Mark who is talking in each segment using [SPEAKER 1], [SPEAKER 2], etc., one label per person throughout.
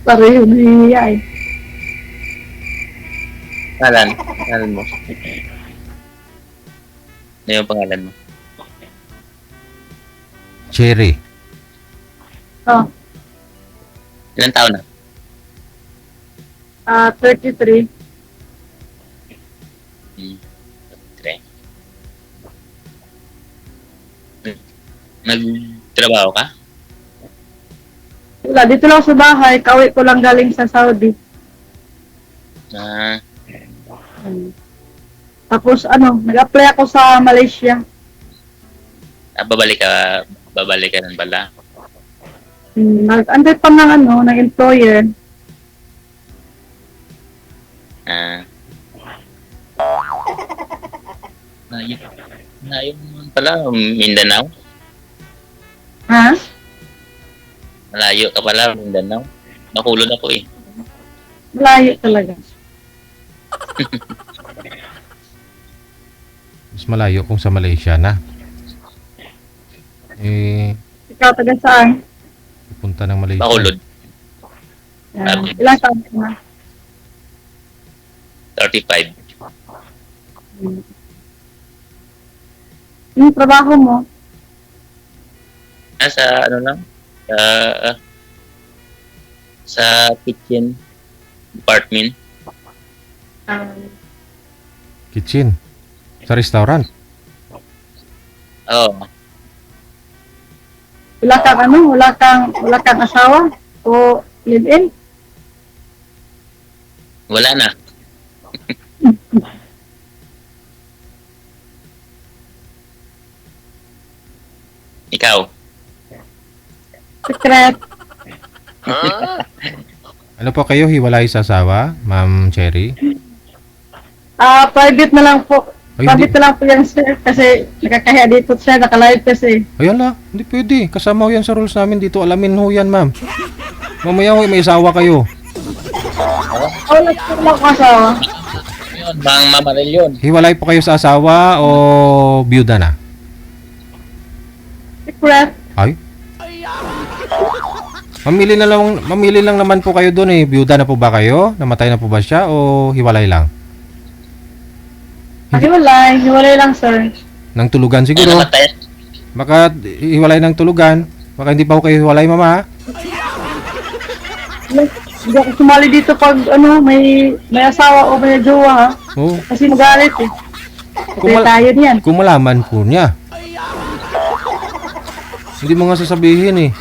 [SPEAKER 1] Pareho nahihiya eh.
[SPEAKER 2] Pangalan mo. Ano yung pangalan mo?
[SPEAKER 3] Cherry.
[SPEAKER 1] Oh,
[SPEAKER 2] Ilang taon na?
[SPEAKER 1] 33.
[SPEAKER 2] Okay. Nagtrabaho ka?
[SPEAKER 1] Wala, dito lang ako sa bahay. Kauwi ko lang galing sa Saudi. Tapos nag-apply ako sa Malaysia.
[SPEAKER 2] Babalik ka nun pala.
[SPEAKER 1] Nag-antay pa ng employer.
[SPEAKER 2] Ngayon naman pala, Mindanao.
[SPEAKER 1] Ha?
[SPEAKER 2] Malayo ka pala, Mindanao. Nakulod ako eh.
[SPEAKER 1] Malayo talaga.
[SPEAKER 3] Mas malayo kung sa Malaysia na.
[SPEAKER 1] Ikaw taga saan?
[SPEAKER 3] Pupunta ng Malaysia.
[SPEAKER 2] Nakulod.
[SPEAKER 1] Ilang taon ka na?
[SPEAKER 2] 35.
[SPEAKER 1] Yung trabaho mo?
[SPEAKER 2] Nasa lang? Sa kitchen department.
[SPEAKER 3] Kitchen. Sa restaurant.
[SPEAKER 2] Oo.
[SPEAKER 1] Wala kang asawa? O live-in?
[SPEAKER 2] Wala na. Ikaw?
[SPEAKER 1] Secret?
[SPEAKER 3] Ano po kayo, hiwalay sa asawa, Ma'am Cherry?
[SPEAKER 1] Private na lang po.
[SPEAKER 3] Ay,
[SPEAKER 1] Private na lang po yan, sir. Kasi nakakahiya dito siya, naka-live kasi.
[SPEAKER 3] Ayan na, hindi pwede. Kasama ho yan sa rules namin dito. Alamin ho yan, ma'am. Mamaya ho, may asawa kayo.
[SPEAKER 1] Wala po lang ako asawa.
[SPEAKER 2] Yun, bang mamaril yun.
[SPEAKER 3] Hiwalay po kayo sa asawa o byuda na?
[SPEAKER 1] Secret?
[SPEAKER 3] Ay? Mamili lang naman po kayo doon eh. Byuda na po ba kayo? Namatay na po ba siya o hiwalay lang?
[SPEAKER 1] Hiwalay lang, sir.
[SPEAKER 3] Nang tulugan
[SPEAKER 2] Ano
[SPEAKER 3] siguro.
[SPEAKER 2] namatay?
[SPEAKER 3] Baka hiwalay ng tulugan. Baka hindi pa ho kayo hiwalay, mama.
[SPEAKER 1] Hindi ako sumali dito pag may asawa o may jowa, ha?
[SPEAKER 3] Oo.
[SPEAKER 1] Kasi magalit eh.
[SPEAKER 3] Kung
[SPEAKER 1] Kasi tayo niyan.
[SPEAKER 3] Kung malaman po niya. Hindi mo nga sasabihin eh.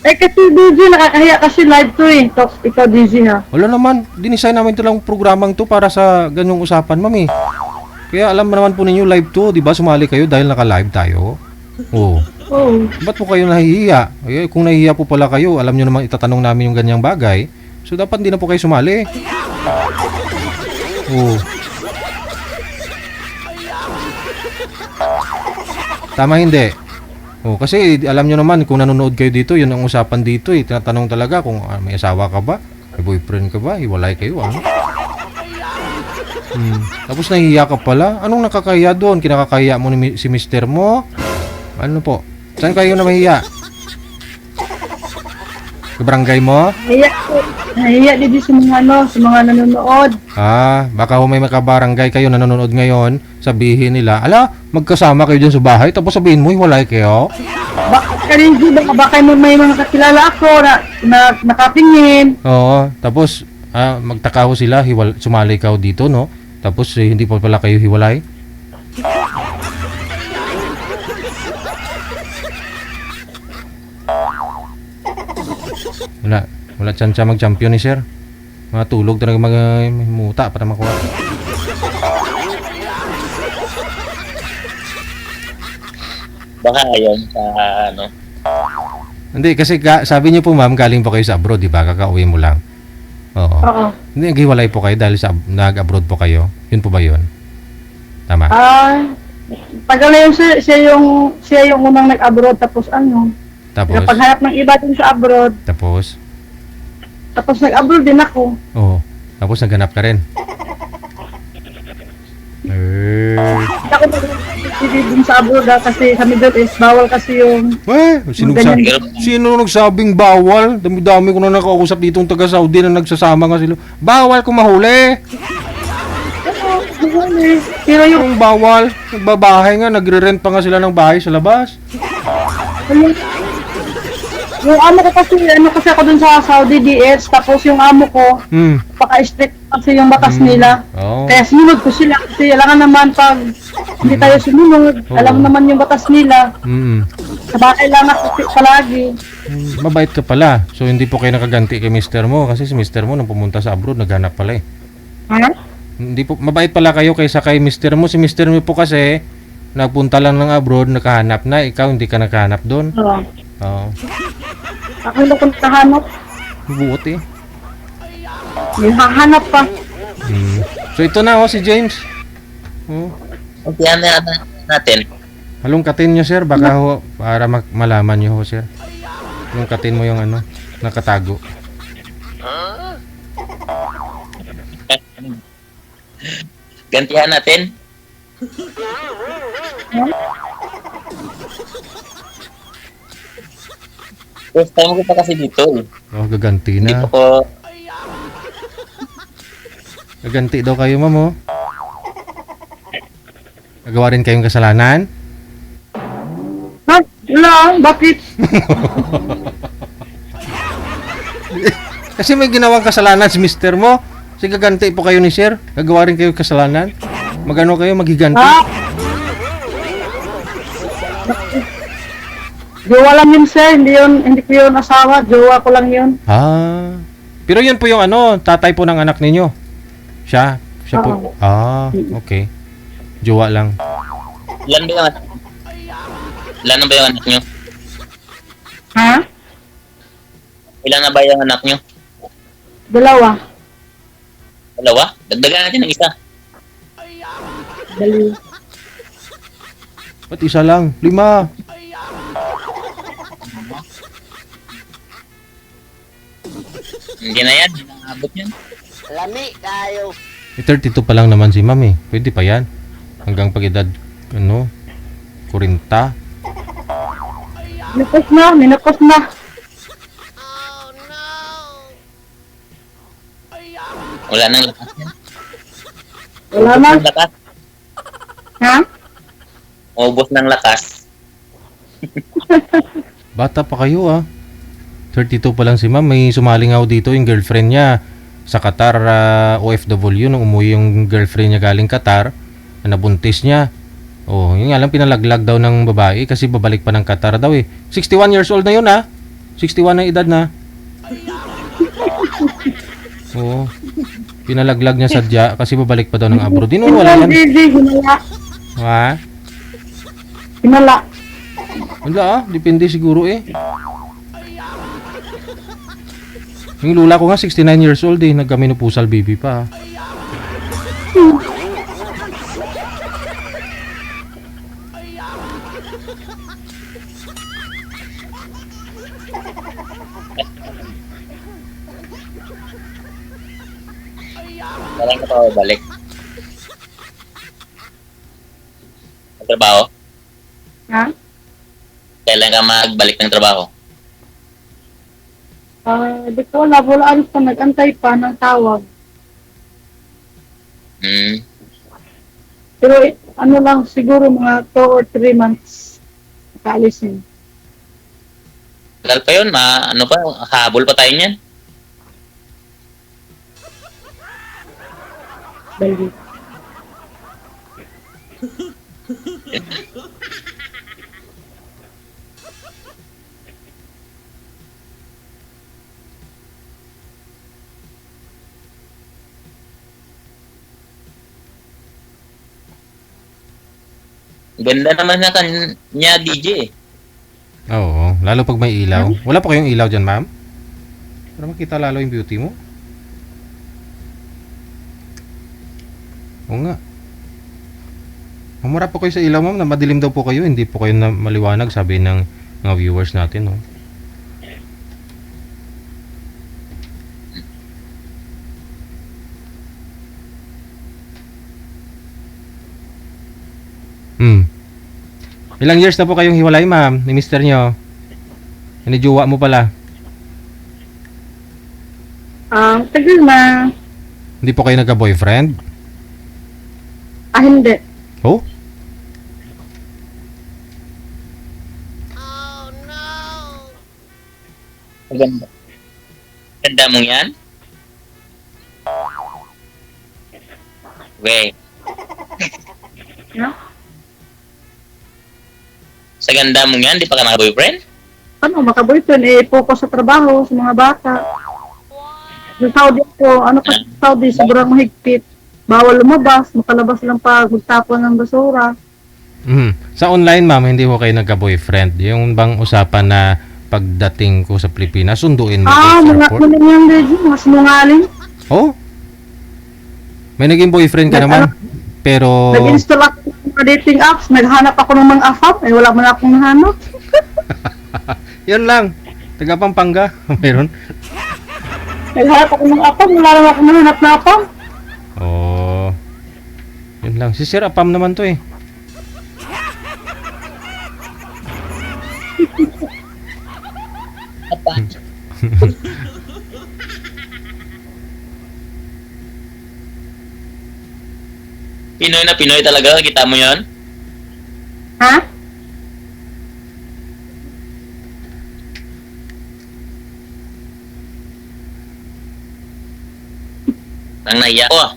[SPEAKER 1] Kasi DJ, nakakahiya kasi live to eh. Ikaw DJ, ha?
[SPEAKER 3] Wala naman, dinisign namin ito lang programang to para sa ganyong usapan, mami. Kaya alam naman po ninyo live to, di ba? Sumali kayo dahil naka-live tayo. Oo.
[SPEAKER 1] Oo.
[SPEAKER 3] Ba't po kayo nahihiya? Eh, kung nahihiya po pala kayo, alam nyo naman itatanong namin yung ganyang bagay. So dapat hindi na po kayo sumali. Oo. Tama hindi? Oh, kasi alam nyo naman kung nanonood kayo dito, yun ang usapan dito eh. Tinatanong talaga kung may asawa ka ba? May boyfriend ka ba? Hiwalay kayo, ano? Tapos nahihiya ka pala? Anong nakakahiya doon? Kinakakahiya mo si mister mo? Ano po? Saan kayo na mahiya? Sa barangay mo?
[SPEAKER 1] Nahiya din sa mga nanonood.
[SPEAKER 3] Baka may makabarangay kayo na nanonood ngayon, sabihin nila, ala, magkasama kayo dyan sa bahay, tapos sabihin mo, hiwalay kayo?
[SPEAKER 1] Baka may mga kakilala ako na nakatingin.
[SPEAKER 3] Oo, tapos magtaka ho sila, sumali ka ho dito, no? Tapos hindi pa pala kayo hiwalay? Wala chance mag-champion ni sir. Matulog talaga muta para makuha.
[SPEAKER 2] Baka ayon sa
[SPEAKER 3] Hindi, kasi sabi niyo po ma'am, galing po kayo sa abroad, di ba? Kakauwi mo lang. Oo. Hindi, naghiwalay po kayo dahil nag-abroad po kayo. Yun po ba yun? Tama?
[SPEAKER 1] Tagal na yun, sir. Siya yung unang nag-abroad, tapos
[SPEAKER 3] Tapos?
[SPEAKER 1] paghanap ng iba din sa abroad.
[SPEAKER 3] Tapos
[SPEAKER 1] Nag-abroad din ako.
[SPEAKER 3] Oo. Tapos naghanap ka rin.
[SPEAKER 1] hindi dun sa abroad kasi sa Middle East, bawal kasi yung
[SPEAKER 3] Sino nagsabing bawal? Dami-dami ko na nakausap dito ng taga Saudi na nagsasama nga sila. Bawal kung mahuli.
[SPEAKER 1] pero
[SPEAKER 3] Yung
[SPEAKER 1] yung
[SPEAKER 3] bawal, nagbabahay nga, nagre-rent pa nga sila ng bahay sa labas.
[SPEAKER 1] yung amo ko kasi, ano kasi ako dun sa Saudi DH, tapos yung amo ko,
[SPEAKER 3] Hmm.
[SPEAKER 1] paka-strict kasi yung batas nila.
[SPEAKER 3] Oh.
[SPEAKER 1] Kaya sinunod ko sila kasi alangan naman pag hindi tayo sumunod,
[SPEAKER 3] Oo.
[SPEAKER 1] alam naman yung batas nila.
[SPEAKER 3] Mm.
[SPEAKER 1] Sa bahay lang ako palagi.
[SPEAKER 3] Mabait ka pala. So hindi po kayo nakaganti kay mister mo kasi si mister mo nung pumunta sa abroad naghanap pala eh.
[SPEAKER 1] Ha?
[SPEAKER 3] Hindi po mabait pala kayo kaysa kay mister mo. Si mister mo po kasi nagpunta lang ng abroad, nakahanap na, ikaw hindi ka nakahanap doon.
[SPEAKER 1] Oo.
[SPEAKER 3] Oo.
[SPEAKER 1] Ako na kung nahanap.
[SPEAKER 3] Buot eh.
[SPEAKER 1] May hahanap pa.
[SPEAKER 3] Mm. So ito na oh si James. Oh.
[SPEAKER 2] Okay, natin.
[SPEAKER 3] Halongkatin nyo sir, baka ho, para malaman nyo ho sir. Halongkatin mo yung ano, nakatago.
[SPEAKER 2] Gantihan natin. First time ko pa kasi dito eh.
[SPEAKER 3] Oh, gaganti
[SPEAKER 2] Hindi
[SPEAKER 3] na.
[SPEAKER 2] pa ko...
[SPEAKER 3] Gaganti daw kayo ma'am oh. Nagawa rin kayong kasalanan?
[SPEAKER 1] Ha? Wala, bakit?
[SPEAKER 3] Kasi may ginawang kasalanan si mister mo. Sige, gaganti po kayo ni sir. Gagawa rin kayo kasalanan. Magano kayo, maghiganti.
[SPEAKER 1] Ha? Jowa lang yun, sir. Hindi ko yun asawa. Jowa ko lang yun.
[SPEAKER 3] Ah. Pero yun po yung ano, tatay po ng anak ninyo. Siya po.
[SPEAKER 1] Oo.
[SPEAKER 3] Ah, okay. Jowa lang.
[SPEAKER 2] Ilan ba yung anak? Ilan na ba yung anak nyo?
[SPEAKER 1] Ha?
[SPEAKER 2] Ilan na ba yung anak nyo?
[SPEAKER 1] Dalawa.
[SPEAKER 2] Dalawa? Dagdagan natin ng isa.
[SPEAKER 1] Dali.
[SPEAKER 3] Ba't isa lang? 5.
[SPEAKER 2] Hindi na yan. Hindi na abot yan.
[SPEAKER 4] Lami kayo.
[SPEAKER 3] 32 pa lang naman si ma'am eh. Pwede pa yan. Hanggang pag-edad, ano, 40.
[SPEAKER 1] Minapos na.
[SPEAKER 2] Wala nang lakas yan.
[SPEAKER 1] Wala
[SPEAKER 2] Ubos
[SPEAKER 1] na.
[SPEAKER 2] ng lakas.
[SPEAKER 1] Ha?
[SPEAKER 2] Ubos ng lakas.
[SPEAKER 3] Bata pa kayo ah. 32 pa lang si ma'am. May sumaling ako dito yung girlfriend niya sa Qatar, OFW. Nung umuwi yung girlfriend niya galing Qatar, na nabuntis niya. Oh, yun nga lang pinalaglag daw ng babae kasi babalik pa ng Qatar daw eh. 61 years old na yun ah. 61 na edad na. Oo. Pinalaglag niya sadya kasi babalik pa daw ng abroad. Di nun, wala yan.
[SPEAKER 1] Hinala.
[SPEAKER 3] Ha?
[SPEAKER 1] Hinala.
[SPEAKER 3] Wala ah. Depende siguro eh. Yung lula ko nga 69 years old eh. Nagkaminupusal baby pa.
[SPEAKER 2] Kailan ka pa babalik? Ang trabaho?
[SPEAKER 1] Ha?
[SPEAKER 2] Kailan ka magbalik ng trabaho?
[SPEAKER 1] Di ko wala. Wala pa. Nag-antay pa ng tawag.
[SPEAKER 2] Hmm.
[SPEAKER 1] Pero ano lang, siguro mga 2 or 3 months. Kaalisin.
[SPEAKER 2] Tagal pa yun. Ano pa? Habol pa tayo niyan.
[SPEAKER 1] Dali.
[SPEAKER 2] Ganda naman na kanya DJ eh.
[SPEAKER 3] Oo. Lalo pag may ilaw. Wala pa kayong ilaw dyan ma'am? Para makita lalo yung beauty mo. Oo nga. Mamura po kayo sa ilaw ma'am na madilim daw po kayo. Hindi po kayo na maliwanag sabi ng mga viewers natin. No? Ilang years na po kayong hiwalay, ma'am, ni mister nyo? Inijuwa mo pala.
[SPEAKER 1] Tagal na.
[SPEAKER 3] Hindi po kayo nagka-boyfriend?
[SPEAKER 1] Hindi.
[SPEAKER 3] Oh?
[SPEAKER 2] Maganda. Ganda mong yan? Okay.
[SPEAKER 1] No?
[SPEAKER 2] Sa ganda mong yan, di pa ka naka-boyfriend?
[SPEAKER 1] Ano, maka-boyfriend, focus sa trabaho, sa mga bata. Sa Saudi po, sa Saudi, sobrang mahigpit. Bawal lumabas, makalabas lang pag magtapon ng basura.
[SPEAKER 3] Sa online, ma'am, hindi ko kayo nagka-boyfriend. Yung bang usapan na pagdating ko sa Pilipinas, sunduin mo ko sa
[SPEAKER 1] Mga
[SPEAKER 3] airport?
[SPEAKER 1] kunin yung lady, mga sinungaling.
[SPEAKER 3] Oh? May naging boyfriend ka naman. Pero,
[SPEAKER 1] Nag-install ako ng mga dating apps, naghanap ako ng mga afam, wala man akong nahanap.
[SPEAKER 3] yun lang. Taga Pampanga. Meron.
[SPEAKER 1] Naghanap ako ng afam, wala naman akong nahanap na afam.
[SPEAKER 3] Oh. Yun lang. Si Sir Apam naman to eh.
[SPEAKER 2] Apa? Pinoy na Pinoy talaga, kita mo yon?
[SPEAKER 1] Ha?
[SPEAKER 2] Nang naiya ko ah.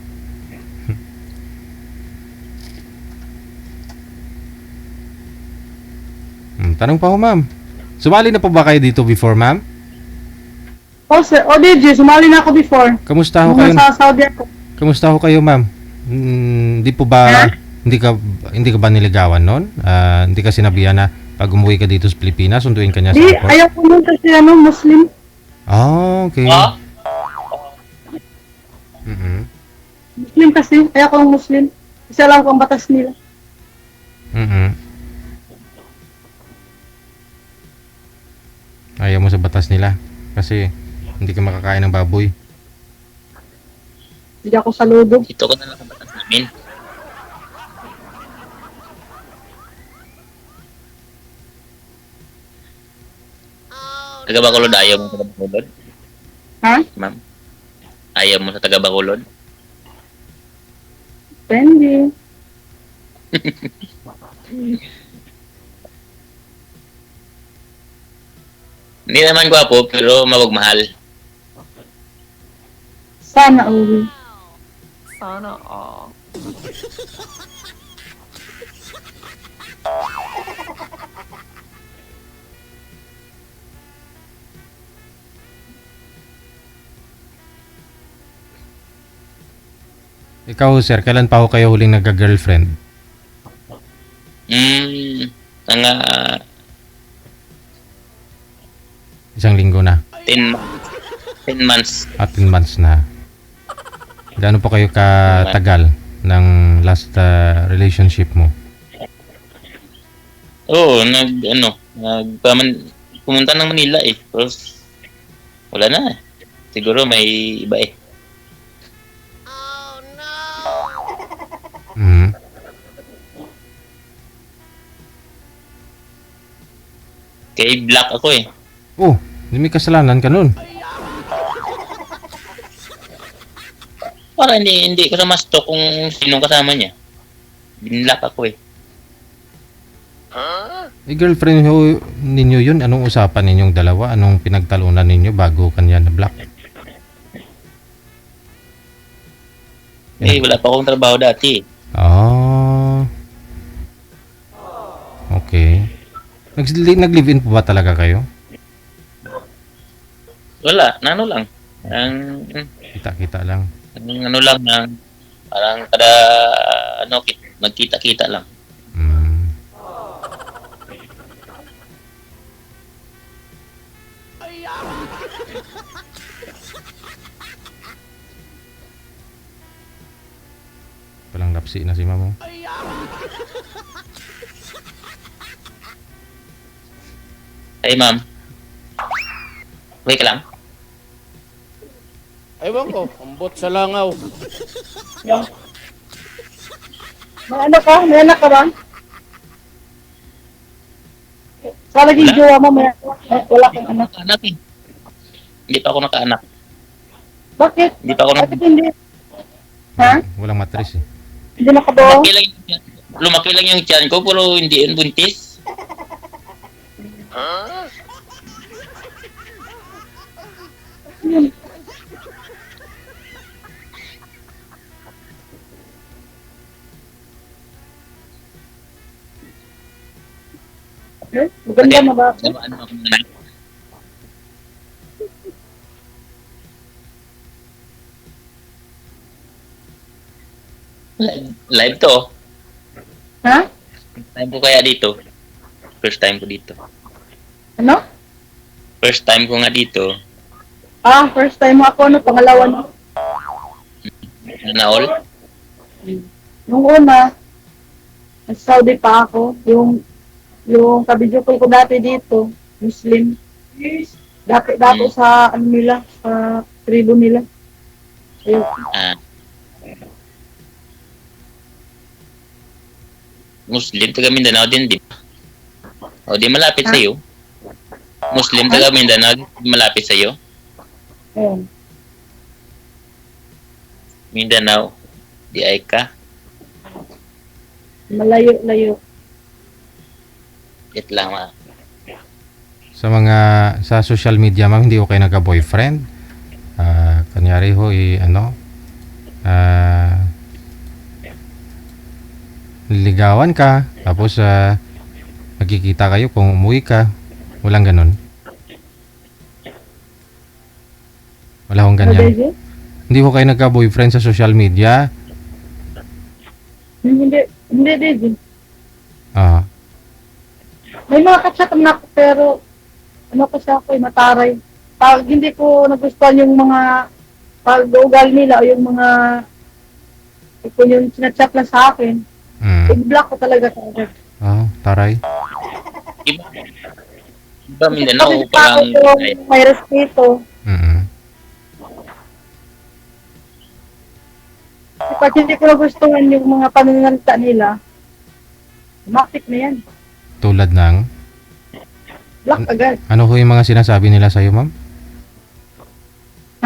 [SPEAKER 3] Tanong pa ho, ma'am. Sumali na po ba kayo dito before, ma'am?
[SPEAKER 1] Sir, DJ, sumali na ako before.
[SPEAKER 3] Kamusta ho
[SPEAKER 1] Nung
[SPEAKER 3] kayo?
[SPEAKER 1] nasa Saudi ako.
[SPEAKER 3] Kamusta ho kayo, ma'am? Hindi po ba
[SPEAKER 1] Ha?
[SPEAKER 3] hindi ka ba niligawan noon? Hindi ka sinabihan na pag umuwi ka dito sa Pilipinas, sunduin ka niya sa
[SPEAKER 1] Di,
[SPEAKER 3] airport?
[SPEAKER 1] ayaw ko nun kasi Muslim.
[SPEAKER 3] Ah, okay.
[SPEAKER 2] Oh?
[SPEAKER 3] Mhm.
[SPEAKER 1] Muslim kasi, ayaw ko ng Muslim. Isa lang ko ang batas nila.
[SPEAKER 3] Mhm. Ayaw mo sa batas nila kasi hindi ka makakain ng baboy.
[SPEAKER 1] Hindi ako saludo.
[SPEAKER 2] Dito ko na lang sa batas namin. Taga Bacolod, ayaw mo sa taga Bacolod?
[SPEAKER 1] Ha?
[SPEAKER 2] Ma'am? Ayaw mo sa taga Bacolod?
[SPEAKER 1] Depende.
[SPEAKER 2] Hindi naman gwapo, pero mabagmahal.
[SPEAKER 1] Sana uwi.
[SPEAKER 5] Sana all.
[SPEAKER 3] Ikaw, sir, kailan pa ho kayo huling nagka-girlfriend?
[SPEAKER 2] Mga
[SPEAKER 3] Isang linggo na.
[SPEAKER 2] 10 months.
[SPEAKER 3] 10 months na. Gaano po kayo katagal ng last relationship mo?
[SPEAKER 2] Oo, pumunta ng Manila eh. Pero wala na. Siguro may iba eh.
[SPEAKER 3] Mhm.
[SPEAKER 2] Kay black ako eh.
[SPEAKER 3] Oh, hindi may kasalanan ka nun.
[SPEAKER 2] Para hindi ko sa masto kung sinong kasama niya. Binlock ako eh.
[SPEAKER 3] Girlfriend ninyo yun, anong usapan ninyong dalawa? Anong pinagtalunan ninyo bago kanya na-block?
[SPEAKER 2] Eh, wala pa akong trabaho dati eh.
[SPEAKER 3] Ah. Okay. Nag-live-in po ba talaga kayo?
[SPEAKER 2] Wala, nano lang.
[SPEAKER 3] Kita-kita lang.
[SPEAKER 2] Ano lang, parang kada, nagkita-kita lang.
[SPEAKER 3] Mm. Palang lapsi na si mamo.
[SPEAKER 2] Ay, ma'am. Okay ka lang?
[SPEAKER 6] Ewan ko, ambot sa langaw.
[SPEAKER 1] May anak ka? May anak ka ba? Sa naging
[SPEAKER 2] Wala.
[SPEAKER 1] jowa mo, wala kang anak.
[SPEAKER 2] Anak eh. Hindi pa ako nakaanak.
[SPEAKER 1] Bakit?
[SPEAKER 2] Hindi pa ako
[SPEAKER 1] Bakit hindi? Ha?
[SPEAKER 3] Walang matris eh.
[SPEAKER 1] Hindi nakabuo?
[SPEAKER 2] Lumaki lang yung tiyan ko, pero hindi yun buntis.
[SPEAKER 1] Maganda na ba?
[SPEAKER 2] Ano ako na? Live to.
[SPEAKER 1] Ha?
[SPEAKER 2] Time ko kaya dito. First time ko dito.
[SPEAKER 1] Ano?
[SPEAKER 2] First time ko nga dito.
[SPEAKER 1] First time mo ako, pangalawa na.
[SPEAKER 2] Na all.
[SPEAKER 1] Nung una, sa Saudi pa ako, yung kabidyo ko dati dito, Muslim. Dati sa ano nila, sa tribo nila. Ayun.
[SPEAKER 2] Ah. Muslim, taga Mindanao din, di ba? O, di malapit
[SPEAKER 1] Ha?
[SPEAKER 2] sa'yo. Muslim, taga Mindanao, di malapit sa'yo.
[SPEAKER 1] Ayun.
[SPEAKER 2] Mindanao, di ay ka.
[SPEAKER 1] Malayo-layo.
[SPEAKER 2] It lang, ah.
[SPEAKER 3] Sa social media ma'am, hindi ko kayo nagka-boyfriend. Kanyari ho, liligawan ka, tapos nagkikita kayo kung umuwi ka. Walang ganun. Wala akong ganyan.
[SPEAKER 1] Hindi.
[SPEAKER 3] Hindi ko kayo nagka-boyfriend sa social media.
[SPEAKER 1] Hindi, Daisy.
[SPEAKER 3] Ah,
[SPEAKER 1] May mga kachat na ako, pero ano kasi ako, mataray. Pag hindi ko nagustuhan yung mga pag-ugal nila o yung mga kung yung sinachat lang sa akin, i-block ko talaga agad.
[SPEAKER 3] taray.
[SPEAKER 2] Iba. Iba Mindanao,
[SPEAKER 1] Kasi
[SPEAKER 2] parang
[SPEAKER 1] yung may respeto. Pag hindi ko nagustuhan yung mga pananalita nila, matik na yan.
[SPEAKER 3] Tulad ng,
[SPEAKER 1] Block agad.
[SPEAKER 3] ano ho yung mga sinasabi nila sa'yo ma'am?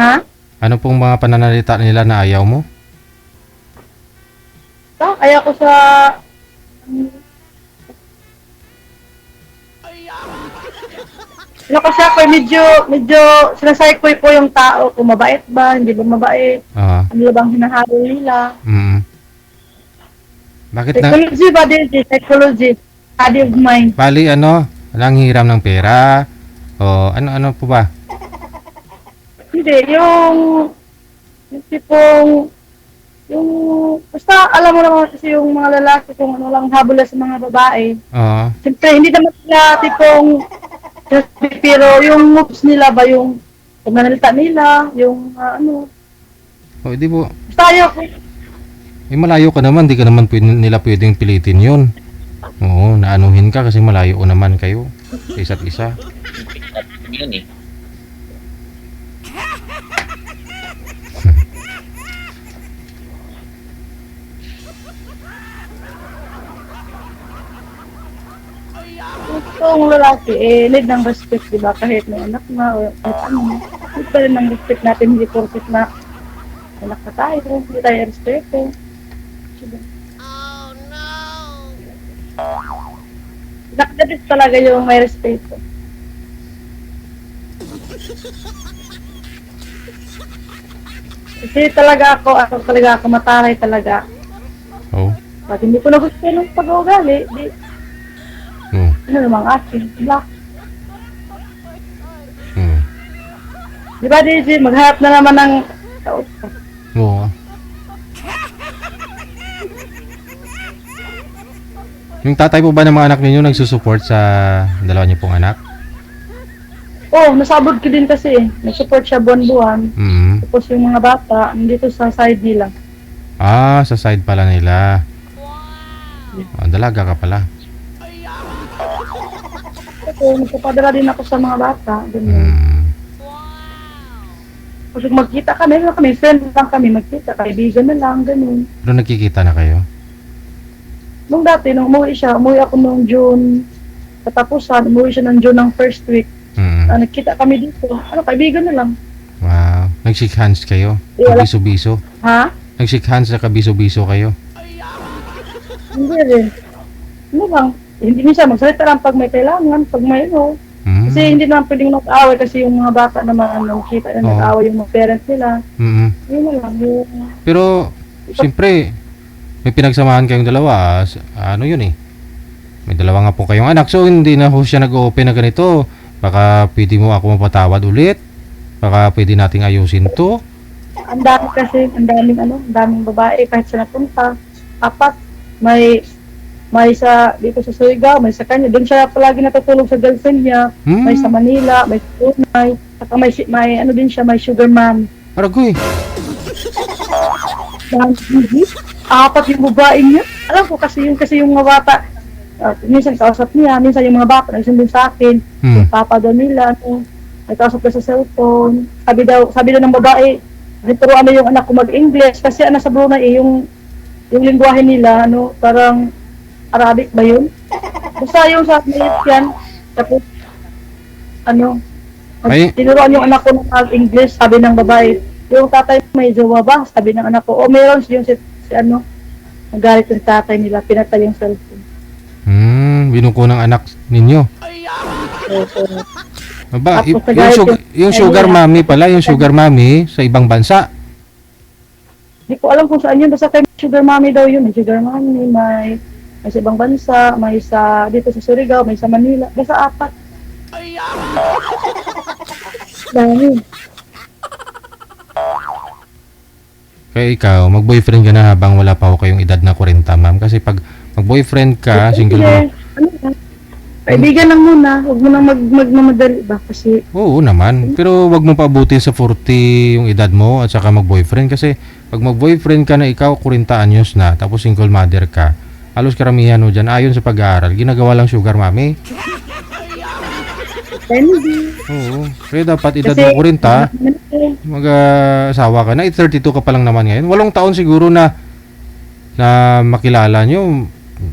[SPEAKER 1] Ha?
[SPEAKER 3] Ano pong mga pananalita nila na ayaw mo?
[SPEAKER 1] Kaya ko sa... Ano kasi ako, medyo sinasay ko po yung tao, kung mabait ba, hindi ba mabait, ano bang hinahabol nila.
[SPEAKER 3] Bakit na?
[SPEAKER 1] Psychology ba din? Psychology. Study of mind.
[SPEAKER 3] Bali walang hiram ng pera? O ano po ba?
[SPEAKER 1] Hindi, yung tipong, basta alam mo naman kasi yung mga lalaki kung ano lang habol sa mga babae.
[SPEAKER 3] Oo.
[SPEAKER 1] Siyempre, hindi naman sila tipong, pero yung moves nila ba, yung pananalita nila, yung
[SPEAKER 3] O di po.
[SPEAKER 1] basta ayaw ko.
[SPEAKER 3] Malayo ka naman, di ka naman nila pwedeng pilitin yun. Oo, naanuhin ka kasi malayo naman kayo sa isa't isa.
[SPEAKER 2] yun eh.
[SPEAKER 1] Itong lalaki, need ng respect, di ba? Kahit may anak na, o kahit ano, need pa rin ng respect natin, hindi porket na anak na tayo, hindi tayo respeto.
[SPEAKER 4] Oh no!
[SPEAKER 1] Nakadabit talaga yung may respeto. Kasi talaga ako mataray talaga.
[SPEAKER 3] Oo.
[SPEAKER 1] Pag hindi ko nagustuhan ng pag-uugali, di,
[SPEAKER 3] Oo.
[SPEAKER 1] ano namang akin, block.
[SPEAKER 3] Oo.
[SPEAKER 1] Di ba, DJ, maghanap na naman ng kausap.
[SPEAKER 3] Oo. Yung tatay po ba ng mga anak ninyo nagsusupport sa dalawa niyo pong anak?
[SPEAKER 1] Nasabod ko din kasi eh. Nag-support siya buwan-buwan. Tapos yung mga bata, nandito sa side nila.
[SPEAKER 3] Sa side pala nila. Dalaga ka pala.
[SPEAKER 1] Nagpapadala din ako sa mga bata. Ganyan. Kasi magkita kami, friend lang kami, magkita, kaibigan na lang, ganun.
[SPEAKER 3] Pero nagkikita na kayo?
[SPEAKER 1] Nung dati, nung umuwi ako noong June katapusan, umuwi siya ng June ng first week.
[SPEAKER 3] Mm.
[SPEAKER 1] Nagkita kami dito. Kaibigan na lang.
[SPEAKER 3] Wow. Nag-shake hands kayo?
[SPEAKER 1] Wala.
[SPEAKER 3] Kabiso-biso?
[SPEAKER 1] Ha?
[SPEAKER 3] Nag-shake hands na kabiso-biso kayo?
[SPEAKER 1] Hindi rin. Ano lang, hindi minsan magsalita lang pag may kailangan, pag may
[SPEAKER 3] Mm.
[SPEAKER 1] Kasi hindi naman pwedeng nag-away kasi yung mga bata naman, kita na
[SPEAKER 3] Oo.
[SPEAKER 1] nag-away yung mga parents nila.
[SPEAKER 3] Mm.
[SPEAKER 1] Yun na lang, yung...
[SPEAKER 3] Pero, siyempre, may pinagsamahan kayong dalawa. Ano yun eh? May dalawa nga po kayong anak. So, hindi na ho siya nag-open na ganito. Baka pwede mo ako mapatawad ulit. Baka pwede nating ayusin to.
[SPEAKER 1] Ang dami kasi, ang daming babae kahit sa napunta. Apat, may sa dito sa Surigao, may sa kanya. Doon siya palagi natutulog sa girlfriend niya.
[SPEAKER 3] Hmm.
[SPEAKER 1] May sa Manila, may sa Brunei. Saka may ano din siya, may sugar mom.
[SPEAKER 3] Aragoy.
[SPEAKER 1] Apat yung babae niya. Alam ko kasi yung mga bata, minsan kausap niya, minsan yung mga bata nagsumbong sa akin.
[SPEAKER 3] Hmm.
[SPEAKER 1] Yung papa daw nila, nagkausap ka sa cellphone. Sabi daw ng babae, nituruan mo yung anak ko mag-English kasi nasa Brunei yung lingwahe nila, parang Arabic ba yun? Basta yung sa mayit yan, tapos
[SPEAKER 3] Ay.
[SPEAKER 1] tinuruan yung anak ko ng mag-English, sabi ng babae. Yung tatay may jowa ba? Sabi ng anak ko, meron yung si nagalit yung tatay nila, pinatay yung cellphone.
[SPEAKER 3] Binuko ng anak ninyo.
[SPEAKER 1] So,
[SPEAKER 3] Aba,
[SPEAKER 1] Tapos nagalit
[SPEAKER 3] yung sugar mommy pala, yung sugar mommy sa ibang bansa.
[SPEAKER 1] Hindi ko alam kung saan yun, basta kay sugar mommy daw yun. May sugar mommy, may sa ibang bansa, may sa dito sa Surigao, may sa Manila, basta apat. Dami.
[SPEAKER 3] Kaya ikaw, mag-boyfriend ka na habang wala pa ho kayong edad na 40, ma'am. Kasi pag mag-boyfriend ka, single mo.
[SPEAKER 1] Kaibigan lang muna, huwag mo nang magmamadali ba kasi
[SPEAKER 3] Oo naman. Pero wag mo paabutin sa 40 yung edad mo at saka mag-boyfriend. Kasi pag mag-boyfriend ka na ikaw, 40 anyos na, tapos single mother ka, halos karamihan mo dyan, ayon sa pag-aaral, ginagawa lang sugar mommy.
[SPEAKER 1] hindi.
[SPEAKER 3] Oo. Kaya dapat edad
[SPEAKER 1] Kasi,
[SPEAKER 3] mo 40, mag-asawa ka na. 32 ka pa lang naman ngayon. 8 taon siguro na makilala nyo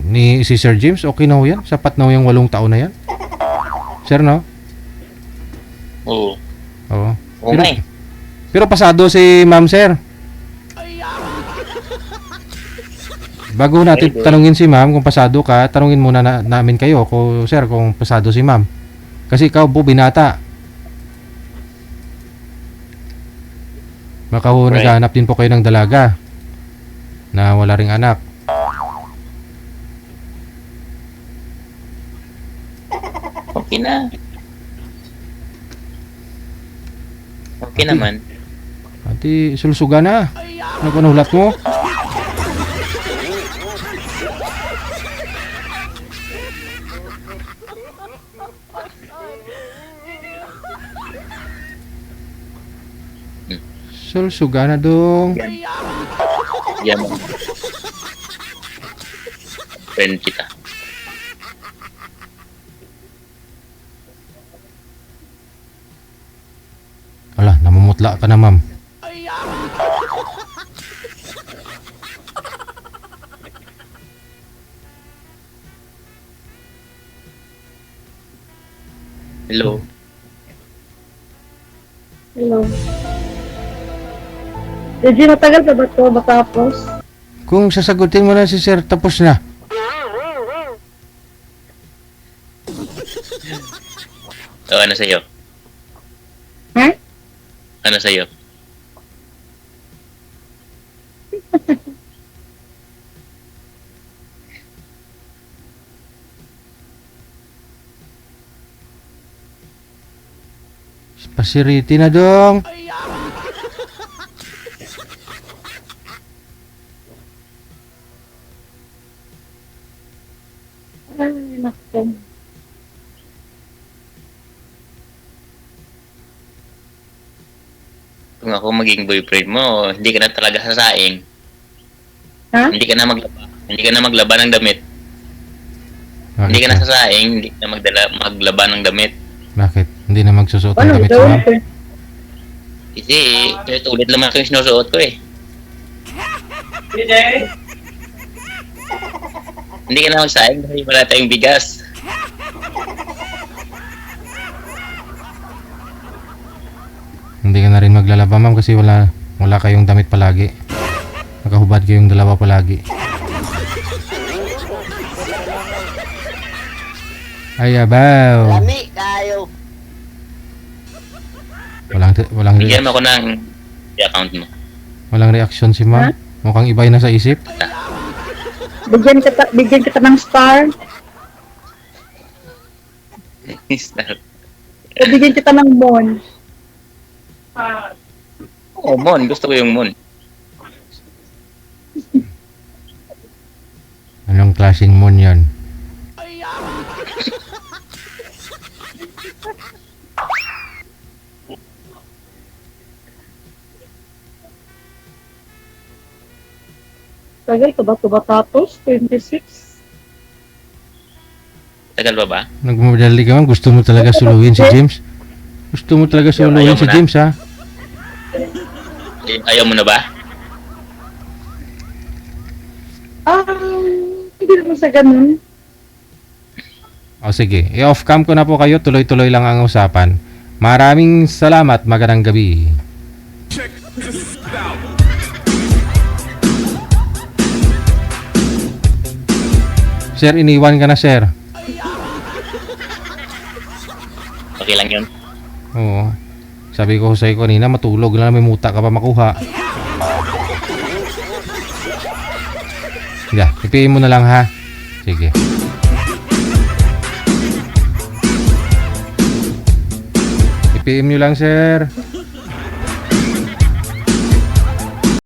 [SPEAKER 3] ni si Sir James. Okay na ho yan? Sapat na ho yung 8 taon na yan? Sir, no?
[SPEAKER 2] Oo.
[SPEAKER 3] Oo.
[SPEAKER 2] Oo nga eh.
[SPEAKER 3] Pero pasado si ma'am, sir. Bago natin tanungin si ma'am kung pasado ka, tanungin muna namin kayo, sir, kung pasado si ma'am. Kasi ikaw po binata. Baka ho
[SPEAKER 2] Right.
[SPEAKER 3] naghahanap din po kayo ng dalaga na wala ring anak.
[SPEAKER 2] Okay na. Okay naman.
[SPEAKER 3] Ati, sulsuga na. Ano panulat mo? Sulsuga na dong.
[SPEAKER 2] Yan mo. Friend kita.
[SPEAKER 3] Ala, namumutla ka na, ma'am.
[SPEAKER 2] Hello.
[SPEAKER 1] Hello. Reggie, matagal pa ba ito matapos?
[SPEAKER 3] Kung sasagutin mo na si sir, tapos na.
[SPEAKER 2] O, ano sa'yo?
[SPEAKER 1] Ha?
[SPEAKER 2] Ano sa'yo?
[SPEAKER 3] Pasiriti na dong.
[SPEAKER 1] Ay, naku.
[SPEAKER 2] Kung ako maging boyfriend mo, hindi ka na talaga sasaing.
[SPEAKER 1] Ha?
[SPEAKER 2] Hindi ka na maglaba. Hindi ka na maglaba ng damit.
[SPEAKER 3] Bakit
[SPEAKER 2] Hindi ka na
[SPEAKER 3] na?
[SPEAKER 2] sasaing, hindi ka na maglaba ng damit.
[SPEAKER 3] Bakit? Hindi na magsusuot ng
[SPEAKER 1] Ano,
[SPEAKER 3] damit si
[SPEAKER 1] gawin
[SPEAKER 3] ma'am?
[SPEAKER 1] ko?
[SPEAKER 2] Kasi, ulit naman ito yung sinusuot ko eh. Hindi ka na magsaing kasi wala tayong bigas.
[SPEAKER 3] Hindi ka na rin maglalaba ma'am kasi wala kayong damit palagi. Nakahubad kayong dalawa palagi. Ay abaw.
[SPEAKER 4] Lami kayo.
[SPEAKER 2] Bigyan mo ako ng account mo.
[SPEAKER 3] Walang reaksyon si ma'am. Mukhang iba'y nasa isip.
[SPEAKER 1] Bigyan kita ng star. O bigyan kita ng mon.
[SPEAKER 2] Oh, Mon. Gusto ko yung Mon.
[SPEAKER 3] Anong klaseng mon yan?
[SPEAKER 1] Tagal ka ba ito ba tapos? 26?
[SPEAKER 2] Tagal ba ba?
[SPEAKER 3] Nagmamadali ka ma'am. Gusto mo talaga suluhin si James? Gusto mo talaga suluhin
[SPEAKER 2] Ayaw mo
[SPEAKER 3] si
[SPEAKER 2] na.
[SPEAKER 3] James ha?
[SPEAKER 2] Ayaw mo na ba?
[SPEAKER 1] Hindi naman sa ganun.
[SPEAKER 3] O sige, i-off cam ko na po kayo. Tuloy-tuloy lang ang usapan. Maraming salamat. Magandang gabi. Sir, iniwan ka na sir.
[SPEAKER 2] Okay lang yun.
[SPEAKER 3] Oo. Sabi ko sa'yo kanina, matulog na may muta ka pa makuha. Yeah, ipiin mo na lang ha. Sige. I-PM nyo lang, sir.